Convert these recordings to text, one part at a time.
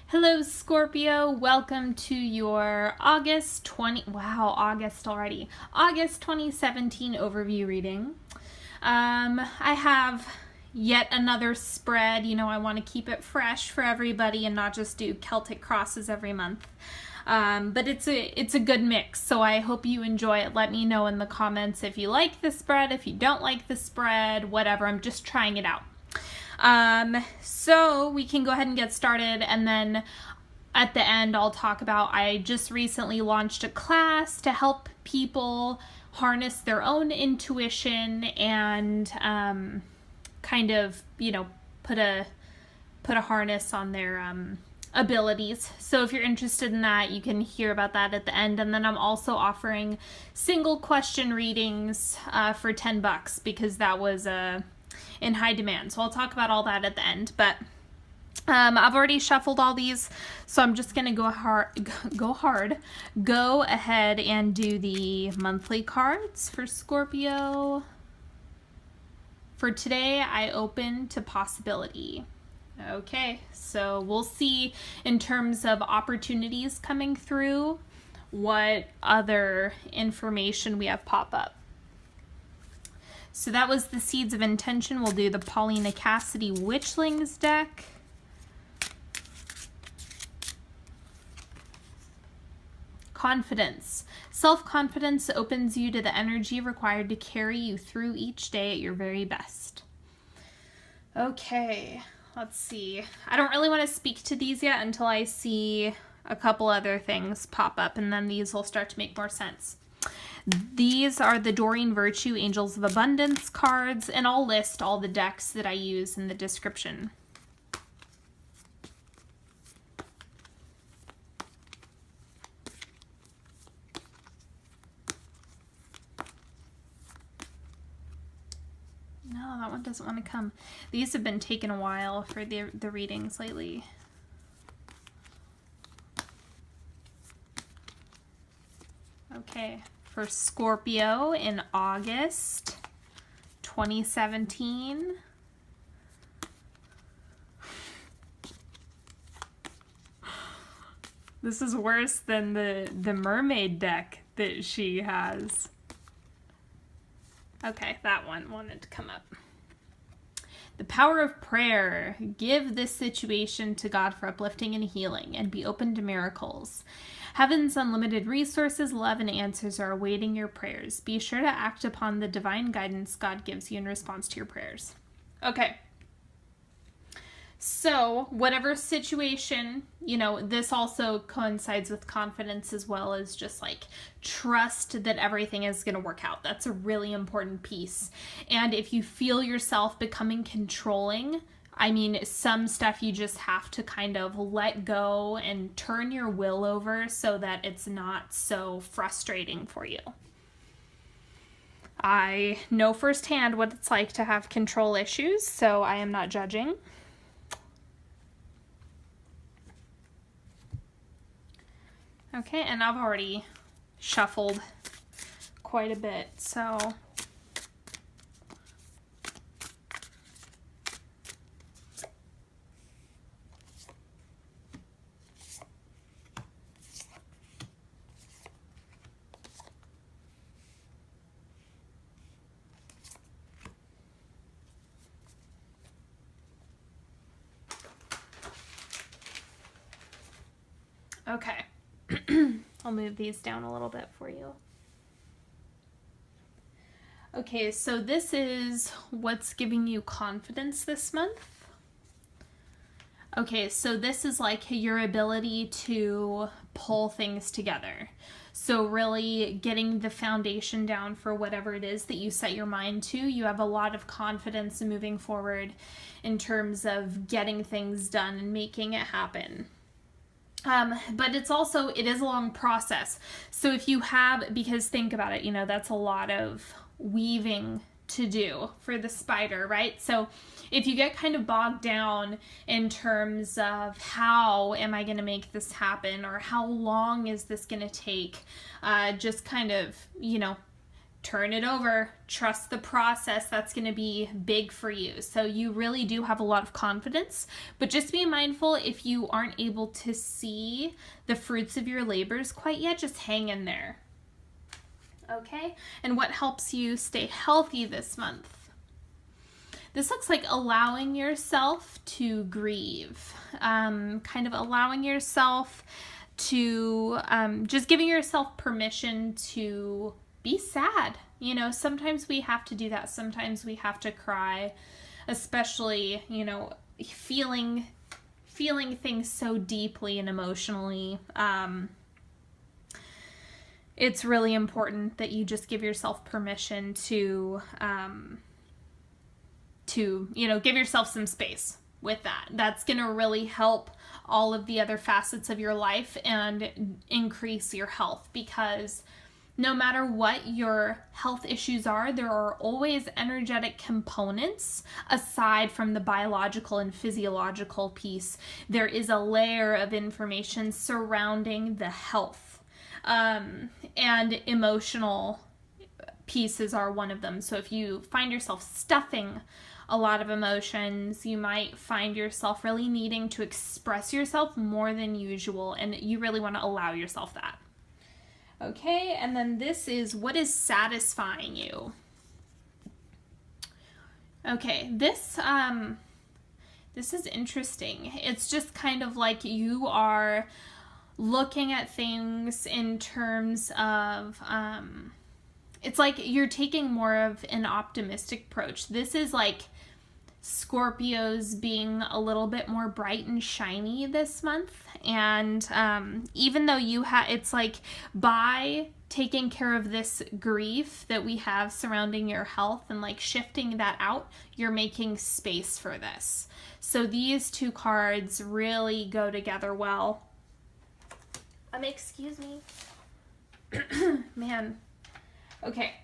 Hello Scorpio, welcome to your August 2017 overview reading. I have yet another spread. I want to keep it fresh for everybody and not just do Celtic crosses every month. But it's a good mix, so I hope you enjoy it. Let me know in the comments if you like the spread, if you don't like the spread, whatever. I'm just trying it out. So we can go ahead and get started, and then at the end I'll talk about, I just recently launched a class to help people harness their own intuition and kind of, put a harness on their abilities. So if you're interested in that, you can hear about that at the end. And then I'm also offering single question readings for $10 because that was in high demand. So I'll talk about all that at the end. But I've already shuffled all these, so I'm just gonna go ahead and do the monthly cards for Scorpio. For today, I open to possibility. Okay, so we'll see in terms of opportunities coming through what other information we have pop up. So that was the Seeds of Intention. We'll do the Paulina Cassidy Witchlings deck. Confidence. Self-confidence opens you to the energy required to carry you through each day at your very best. Okay, let's see. I don't really want to speak to these yet until I see a couple other things pop up, and then these will start to make more sense. These are the Doreen Virtue Angels of Abundance cards, and I'll list all the decks that I use in the description. No, that one doesn't want to come. These have been taking a while for the readings lately. Okay, for Scorpio in August 2017. This is worse than the mermaid deck that she has. Okay, that one wanted to come up. The power of prayer. Give this situation to God for uplifting and healing, and be open to miracles. Heaven's unlimited resources, love, and answers are awaiting your prayers. Be sure to act upon the divine guidance God gives you in response to your prayers. Okay. So, whatever situation, this also coincides with confidence as well as just like trust that everything is going to work out. That's a really important piece. And if you feel yourself becoming controlling, some stuff you just have to kind of let go and turn your will over so that it's not so frustrating for you. I know firsthand what it's like to have control issues, so I am not judging. Okay, and I've already shuffled quite a bit, so okay. I'll move these down a little bit for you. Okay, so this is what's giving you confidence this month. Okay, so this is like your ability to pull things together. So really getting the foundation down for whatever it is that you set your mind to. You have a lot of confidence in moving forward in terms of getting things done and making it happen. But it is a long process. So if you because think about it, that's a lot of weaving to do for the spider, right? So if you get kind of bogged down in terms of how am I going to make this happen, or how long is this going to take, just kind of, turn it over, trust the process. That's going to be big for you. So you really do have a lot of confidence, but just be mindful if you aren't able to see the fruits of your labors quite yet, just hang in there. Okay, and what helps you stay healthy this month? This looks like allowing yourself to grieve, kind of allowing yourself to, just giving yourself permission to be sad. You know, sometimes we have to do that. Sometimes we have to cry, especially, you know, feeling things so deeply and emotionally. It's really important that you just give yourself permission to, you know, give yourself some space with that. That's going to really help all of the other facets of your life and increase your health, because no matter what your health issues are, there are always energetic components aside from the biological and physiological piece. There is a layer of information surrounding the health. And emotional pieces are one of them. So if you find yourself stuffing a lot of emotions, you might find yourself really needing to express yourself more than usual, and you really want to allow yourself that. Okay, and then this is what is satisfying you. Okay, this is interesting. It's just kind of like you are looking at things in terms of, it's like you're taking more of an optimistic approach. This is like Scorpios being a little bit more bright and shiny this month. And even though it's like by taking care of this grief that we have surrounding your health and like shifting that out, you're making space for this. So these two cards really go together well. Excuse me. Man. Okay.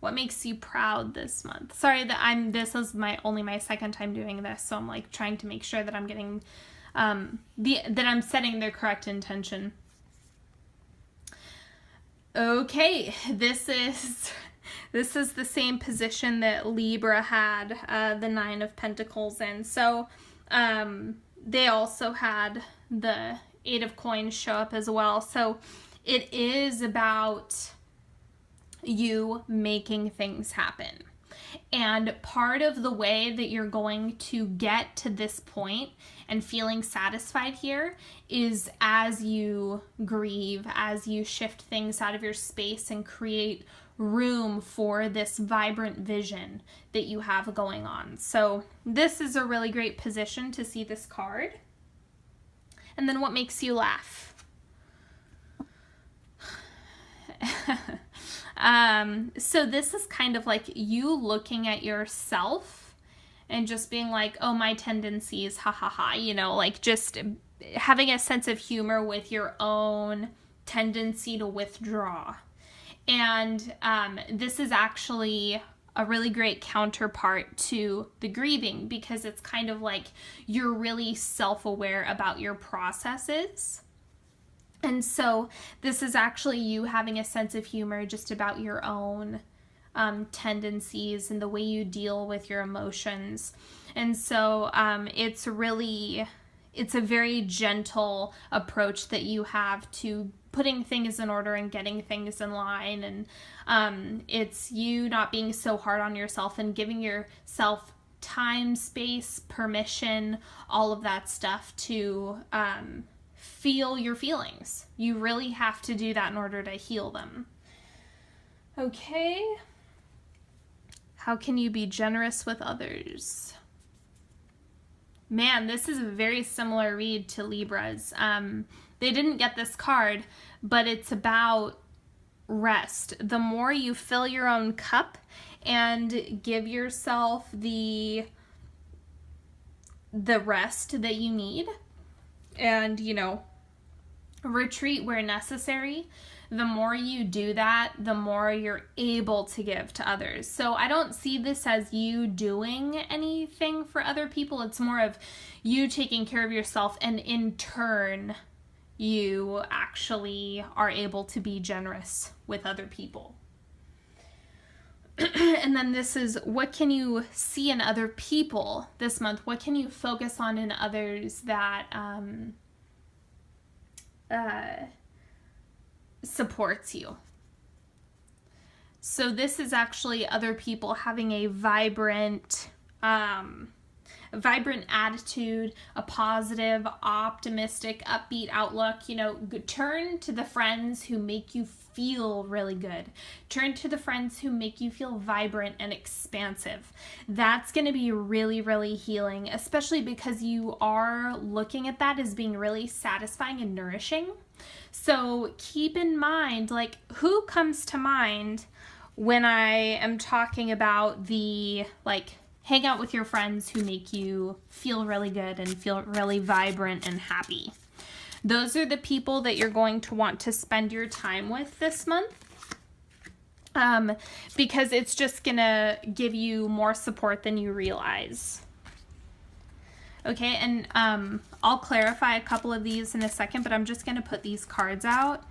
What makes you proud this month? Sorry that this is only my second time doing this, so I'm like trying to make sure that I'm getting that I'm setting the correct intention. Okay, this is the same position that Libra had the Nine of Pentacles in. So they also had the Eight of Coins show up as well. So it is about you making things happen. And part of the way that you're going to get to this point and feeling satisfied here is as you grieve, as you shift things out of your space and create room for this vibrant vision that you have going on. So this is a really great position to see this card. And then what makes you laugh? So this is kind of like you looking at yourself and just being like, oh, my tendencies, ha ha ha, you know, like just having a sense of humor with your own tendency to withdraw. And this is actually a really great counterpart to the grieving, because it's kind of like you're really self-aware about your processes. And so this is actually you having a sense of humor just about your own tendencies and the way you deal with your emotions. And so it's a very gentle approach that you have to putting things in order and getting things in line. And it's you not being so hard on yourself and giving yourself time, space, permission, all of that stuff to feel your feelings. You really have to do that in order to heal them. Okay. How can you be generous with others? Man, this is a very similar read to Libra's. They didn't get this card, but it's about rest. The more you fill your own cup and give yourself the rest that you need, and, you know, retreat where necessary, the more you do that, the more you're able to give to others. So I don't see this as you doing anything for other people. It's more of you taking care of yourself and in turn you actually are able to be generous with other people. And then this is, what can you see in other people this month? What can you focus on in others that supports you? So this is actually other people having a vibrant attitude, a positive, optimistic, upbeat outlook. You know, turn to the friends who make you feel really good. Turn to the friends who make you feel vibrant and expansive. That's going to be really, really healing, especially because you are looking at that as being really satisfying and nourishing. So keep in mind, like, who comes to mind when I am talking about the, like, hang out with your friends who make you feel really good and feel really vibrant and happy. Those are the people that you're going to want to spend your time with this month, because it's just going to give you more support than you realize. Okay, and I'll clarify a couple of these in a second, but I'm just going to put these cards out.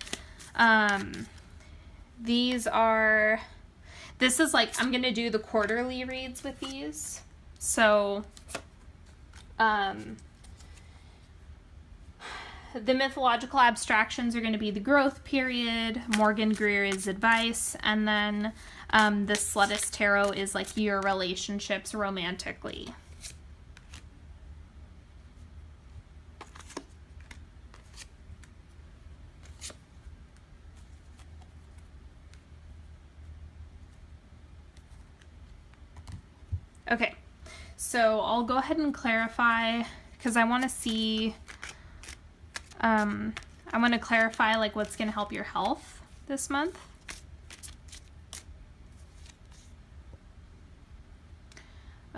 This is like, I'm going to do the quarterly reads with these. So, the Mythological Abstractions are going to be the growth period. Morgan Greer is advice. And then the Slutist Tarot is like your relationships romantically. Okay, so I'll go ahead and clarify, because I want to see, I want to clarify like what's going to help your health this month.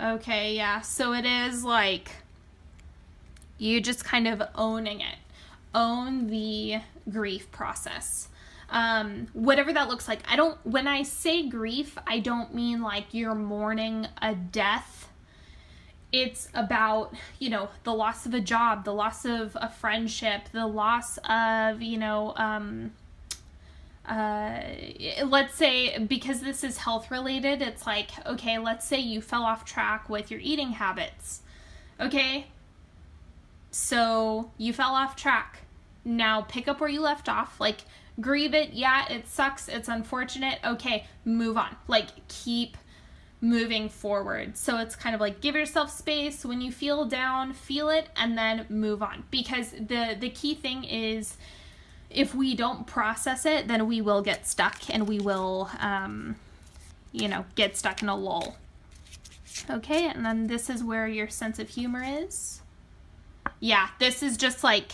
Okay, yeah, so it is like you just kind of owning it. Own the grief process. Whatever that looks like. When I say grief, I don't mean like you're mourning a death. It's about, you know, the loss of a job, the loss of a friendship, the loss of, you know, let's say, because this is health related, it's like, okay, let's say you fell off track with your eating habits. Okay. So you fell off track. Now pick up where you left off. Like, grieve it. Yeah, it sucks. It's unfortunate. Okay, move on. Like, keep moving forward. So it's kind of like, give yourself space. When you feel down, feel it, and then move on. Because the key thing is, if we don't process it, then we will get stuck, and we will, you know, get stuck in a lull. Okay, and then this is where your sense of humor is. Yeah, this is just like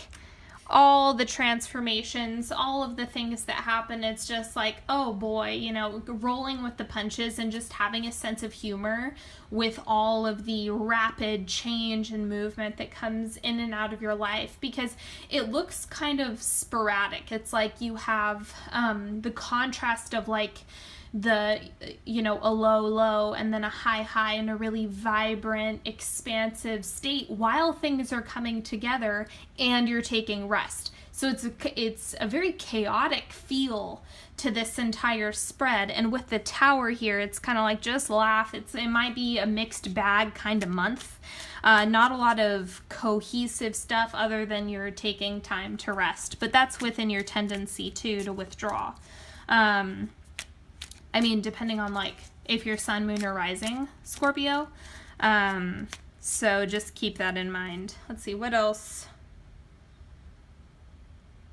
all the transformations, all of the things that happen. It's just like, oh boy, you know, rolling with the punches and just having a sense of humor with all of the rapid change and movement that comes in and out of your life, because it looks kind of sporadic. It's like you have the contrast of like the, you know, a low and then a high and a really vibrant, expansive state while things are coming together and you're taking rest. So it's a very chaotic feel to this entire spread. And with the Tower here, it's kind of like, just laugh. It might be a mixed bag kind of month. Not a lot of cohesive stuff other than you're taking time to rest. But that's within your tendency too to withdraw. I mean, depending on like if you're sun, moon, or rising Scorpio. So just keep that in mind. Let's see, what else?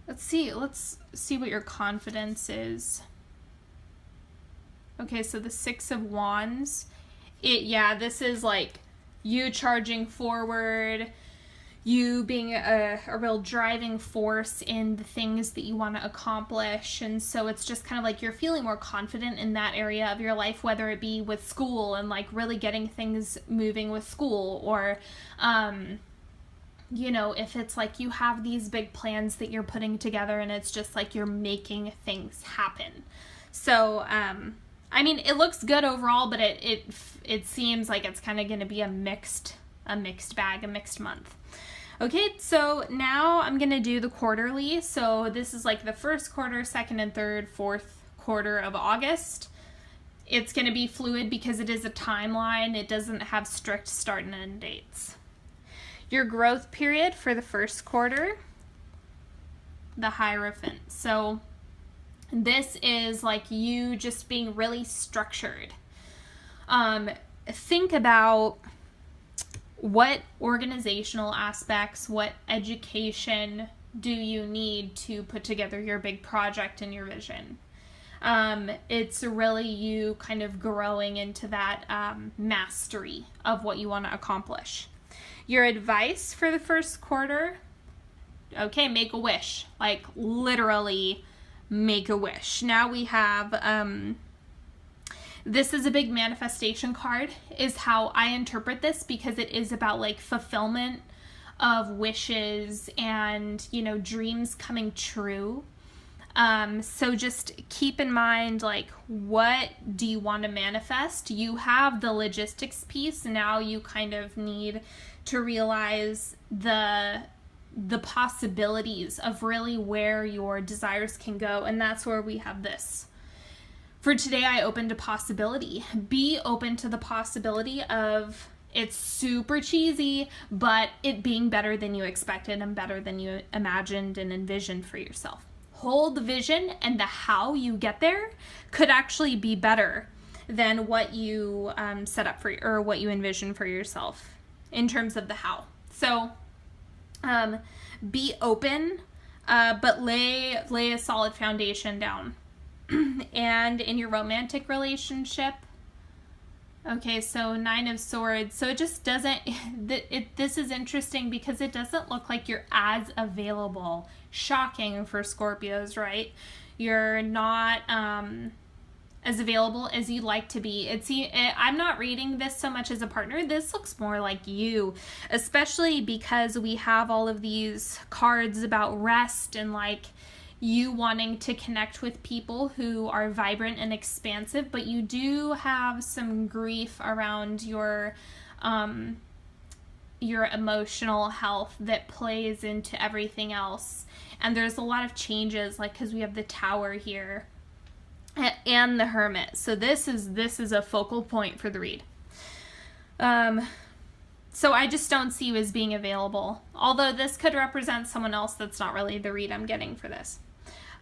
Let's see what your confidence is. Okay, so the Six of Wands. This is like you charging forward, you being a real driving force in the things that you want to accomplish. And so it's just kind of like you're feeling more confident in that area of your life, whether it be with school and like really getting things moving with school, or you know, if it's like you have these big plans that you're putting together and it's just like you're making things happen. So I mean, it looks good overall, but it seems like it's kind of going to be a mixed bag, a mixed month. Okay, so now I'm going to do the quarterly. So this is like the first quarter, second and third, fourth quarter of August. It's going to be fluid because it is a timeline. It doesn't have strict start and end dates. Your growth period for the first quarter, the Hierophant. So this is like you just being really structured. Think about what organizational aspects, what education do you need to put together your big project and your vision. It's really you kind of growing into that mastery of what you want to accomplish. Your advice for the first quarter, okay, make a wish. Like literally make a wish. Now we have, this is a big manifestation card, is how I interpret this, because it is about like fulfillment of wishes and, you know, dreams coming true. So just keep in mind, like, what do you want to manifest? You have the logistics piece. Now you kind of need to realize the possibilities of really where your desires can go. And that's where we have this. For today, I opened a possibility. Be open to the possibility of, it's super cheesy, but it being better than you expected and better than you imagined and envisioned for yourself. Hold the vision, and the how you get there could actually be better than what you set up for, or what you envision for yourself in terms of the how. So be open, but lay a solid foundation down. And in your romantic relationship, okay, so 9 of Swords. So it just doesn't, this is interesting because it doesn't look like you're as available. Shocking for Scorpios, right? You're not as available as you'd like to be. I'm not reading this so much as a partner. This looks more like you, especially because we have all of these cards about rest and like you wanting to connect with people who are vibrant and expansive, but you do have some grief around your emotional health that plays into everything else. And there's a lot of changes, like, because we have the Tower here and the Hermit. So this is a focal point for the read. So I just don't see you as being available, although this could represent someone else. That's not really the read I'm getting for this.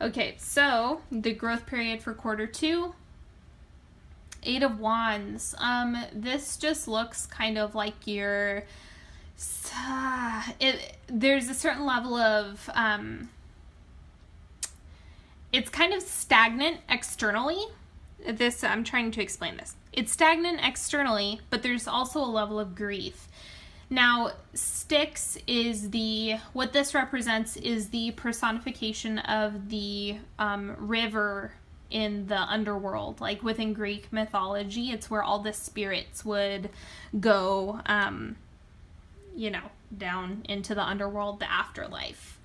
Okay, so the growth period for quarter 2, 8 of Wands. This just looks kind of like you're, there's a certain level of, it's kind of stagnant externally. I'm trying to explain this. It's stagnant externally, but there's also a level of grief. Now, Styx is what this represents is the personification of the river in the underworld. Like within Greek mythology, it's where all the spirits would go, down into the underworld, the afterlife.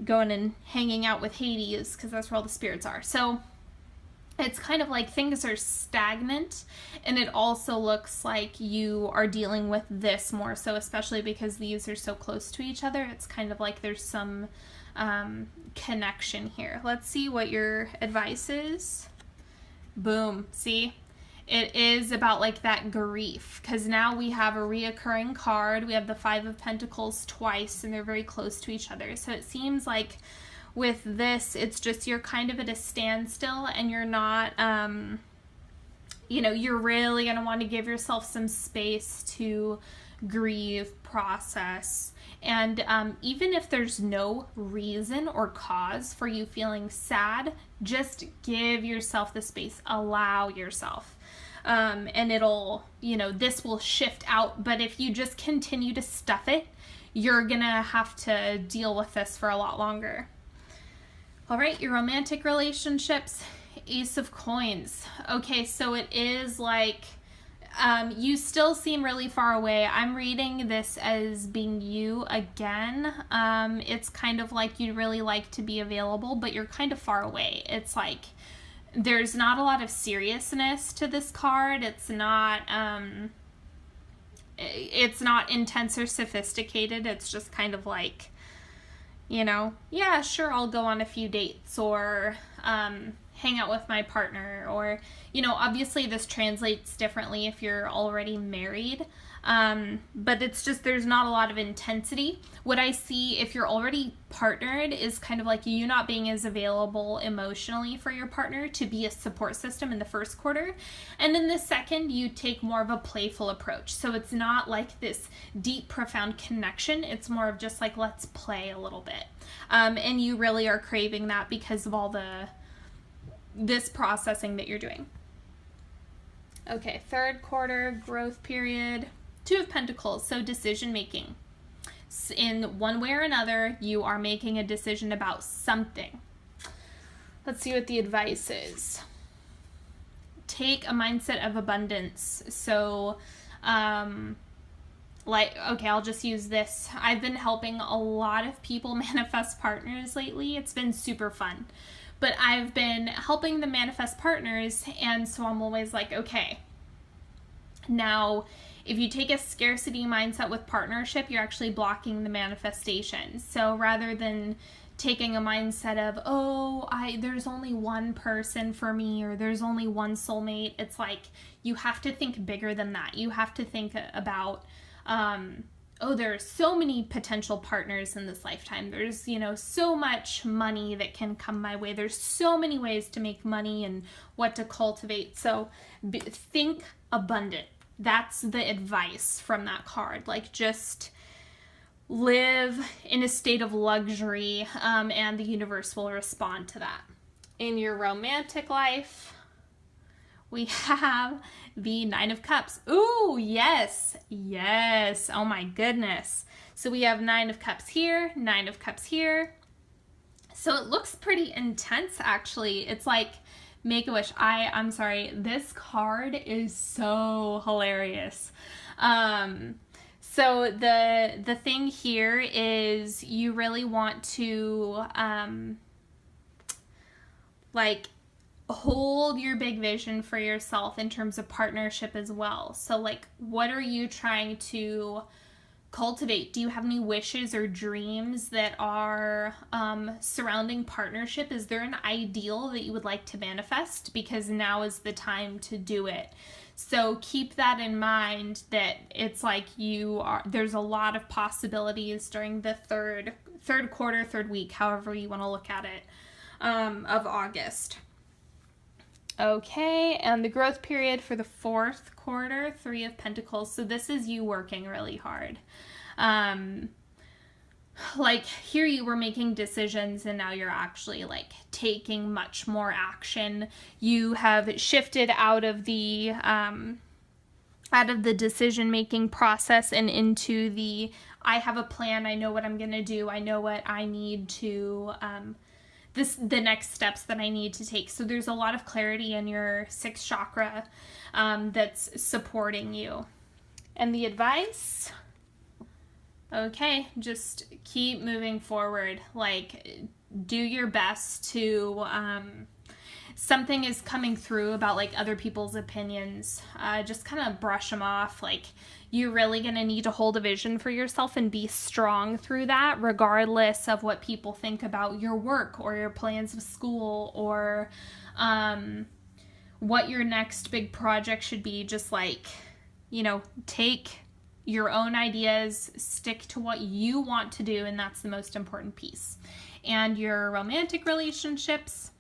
Going and hanging out with Hades, because that's where all the spirits are. So it's kind of like things are stagnant, and it also looks like you are dealing with this more so, especially because these are so close to each other. It's kind of like there's some connection here. Let's see what your advice is. Boom. See? It is about like that grief, because now we have a reoccurring card. We have the 5 of Pentacles twice, and they're very close to each other. So it seems like with this, it's just you're kind of at a standstill, and you're not, you're really going to want to give yourself some space to grieve, process. And even if there's no reason or cause for you feeling sad, just give yourself the space, allow yourself. And it'll, this will shift out. But if you just continue to stuff it, you're going to have to deal with this for a lot longer. All right, your romantic relationships, Ace of Coins. Okay, so it is like, you still seem really far away. I'm reading this as being you again. It's kind of like you'd really like to be available, but you're kind of far away. It's like there's not a lot of seriousness to this card. It's not, it's not intense or sophisticated. It's just kind of like, you know, yeah, sure, I'll go on a few dates, or hang out with my partner, or, you know, obviously this translates differently if you're already married, but it's just, there's not a lot of intensity. What I see if you're already partnered is kind of like you not being as available emotionally for your partner to be a support system in the first quarter, and in the second you take more of a playful approach. So it's not like this deep, profound connection. It's more of just like, let's play a little bit, and you really are craving that because of all this processing that you're doing. Okay, third quarter, growth period, Two of Pentacles, so decision making. In one way or another, you are making a decision about something. Let's see what the advice is. Take a mindset of abundance. So, okay, I'll just use this. I've been helping a lot of people manifest partners lately. It's been super fun. But I've been helping them manifest partners, and so I'm always like, okay, now if you take a scarcity mindset with partnership, you're actually blocking the manifestation. So rather than taking a mindset of, oh, there's only one person for me, or there's only one soulmate, it's like you have to think bigger than that. You have to think about, oh, there's so many potential partners in this lifetime. There's, you know, so much money that can come my way. There's so many ways to make money and what to cultivate. So think abundant. That's the advice from that card. Like, just live in a state of luxury, and the universe will respond to that. In your romantic life, we have the Nine of Cups. Ooh, yes, yes. Oh my goodness. So we have Nine of Cups here, Nine of Cups here. So it looks pretty intense, actually. It's like Make-A-Wish. I'm sorry. This card is so hilarious. So the thing here is you really want to, like, hold your big vision for yourself in terms of partnership as well. So, like, what are you trying to cultivate? Do you have any wishes or dreams that are surrounding partnership? Is there an ideal that you would like to manifest? Because now is the time to do it. So keep that in mind, that it's like there's a lot of possibilities during the third quarter, third week, however you want to look at it, of August. Okay, and the growth period for the fourth quarter, Three of Pentacles. So this is you working really hard. Like, here you were making decisions, and now you're actually, like, taking much more action. You have shifted out of the decision-making process and into the, I have a plan, I know what I'm going to do, I know what I need to, the next steps that I need to take. So there's a lot of clarity in your sixth chakra that's supporting you. And the advice, okay, just keep moving forward. Like, do your best to, something is coming through about, like, other people's opinions. Just kind of brush them off. Like, you're really going to need to hold a vision for yourself and be strong through that, regardless of what people think about your work or your plans of school, or what your next big project should be. Just, like, you know, take your own ideas, stick to what you want to do, and that's the most important piece. And your romantic relationships,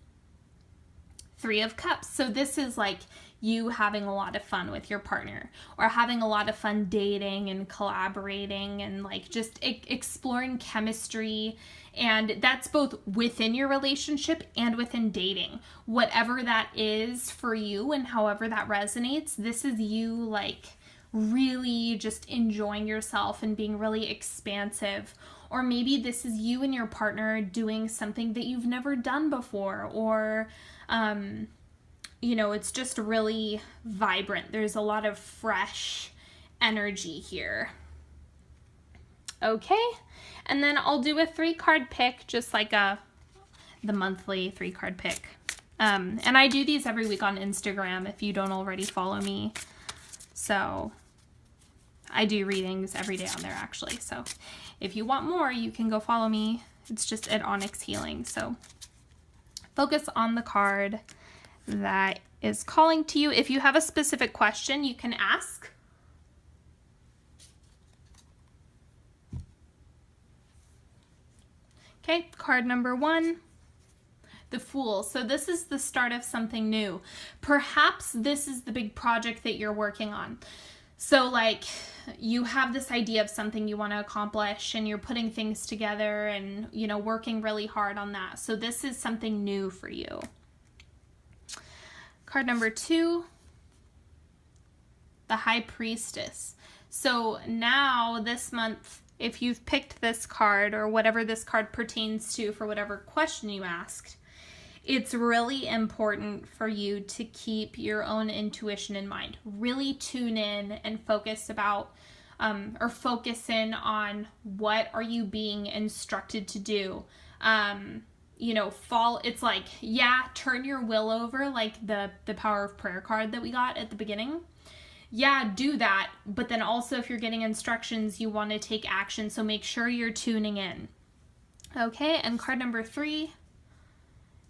Three of Cups. So this is like you having a lot of fun with your partner, or having a lot of fun dating and collaborating, and, like, just exploring chemistry. And that's both within your relationship and within dating. Whatever that is for you and however that resonates, this is you, like, really just enjoying yourself and being really expansive. Or maybe this is you and your partner doing something that you've never done before, or you know, it's just really vibrant. There's a lot of fresh energy here. Okay, and then I'll do a 3-card pick, just like the monthly 3-card pick. And I do these every week on Instagram if you don't already follow me. So I do readings every day on there actually. So if you want more, you can go follow me. It's just at Onyx Healing. So focus on the card that is calling to you. If you have a specific question, you can ask. Okay, card number 1. The Fool. So this is the start of something new. Perhaps this is the big project that you're working on. So like you have this idea of something you want to accomplish and you're putting things together and, you know, working really hard on that. So this is something new for you. Card number 2, the High Priestess. So now this month, if you've picked this card or whatever this card pertains to for whatever question you asked, it's really important for you to keep your own intuition in mind. Really tune in and focus in on what are you being instructed to do. You know, it's like, yeah, turn your will over, like the Power of Prayer card that we got at the beginning. Yeah, do that. But then also if you're getting instructions, you want to take action. So make sure you're tuning in. Okay, and card number 3.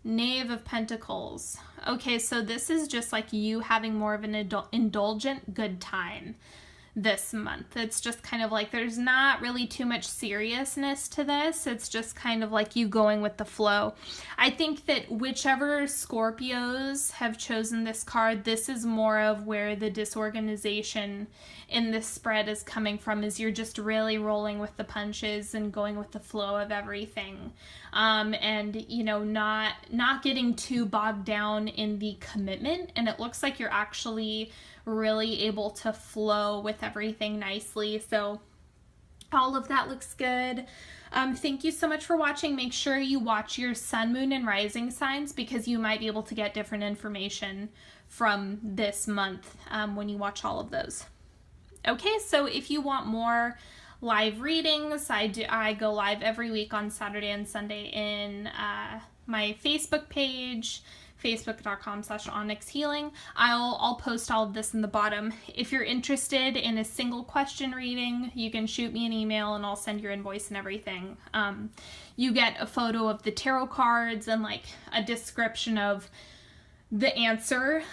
Knave of Pentacles. Okay, so this is just like you having more of an indulgent good time this month. It's just kind of like there's not really too much seriousness to this. It's just kind of like you going with the flow. I think that whichever Scorpios have chosen this card, this is more of where the disorganization in this spread is coming from, is you're just really rolling with the punches and going with the flow of everything. And you know, not getting too bogged down in the commitment. And it looks like you're actually really able to flow with everything nicely. So all of that looks good. Thank you so much for watching. Make sure you watch your sun, moon, and rising signs because you might be able to get different information from this month when you watch all of those. Okay, so if you want more live readings, I go live every week on Saturday and Sunday in my Facebook page, facebook.com/onyxhealing. I'll post all of this in the bottom. If you're interested in a single question reading, you can shoot me an email and I'll send your invoice and everything. You get a photo of the tarot cards and like a description of the answer.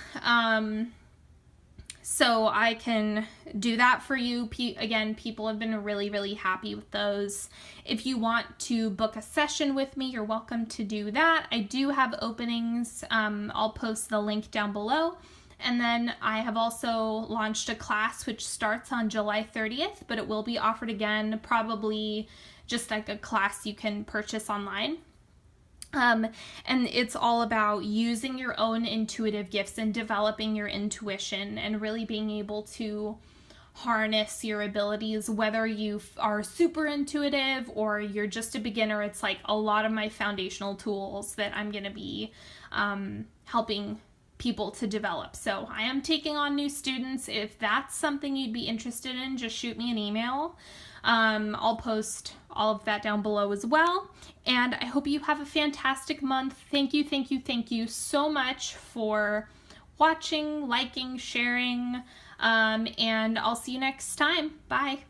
So I can do that for you. Again, people have been really, really happy with those. If you want to book a session with me, you're welcome to do that. I do have openings. I'll post the link down below. And then I have also launched a class which starts on July 30th, but it will be offered again, probably just like a class you can purchase online. And it's all about using your own intuitive gifts and developing your intuition and really being able to harness your abilities, whether you are super intuitive or you're just a beginner. It's like a lot of my foundational tools that I'm going to be helping people to develop. So I am taking on new students. If that's something you'd be interested in, just shoot me an email. I'll post all of that down below as well. And I hope you have a fantastic month. Thank you so much for watching, liking, sharing, and I'll see you next time. Bye.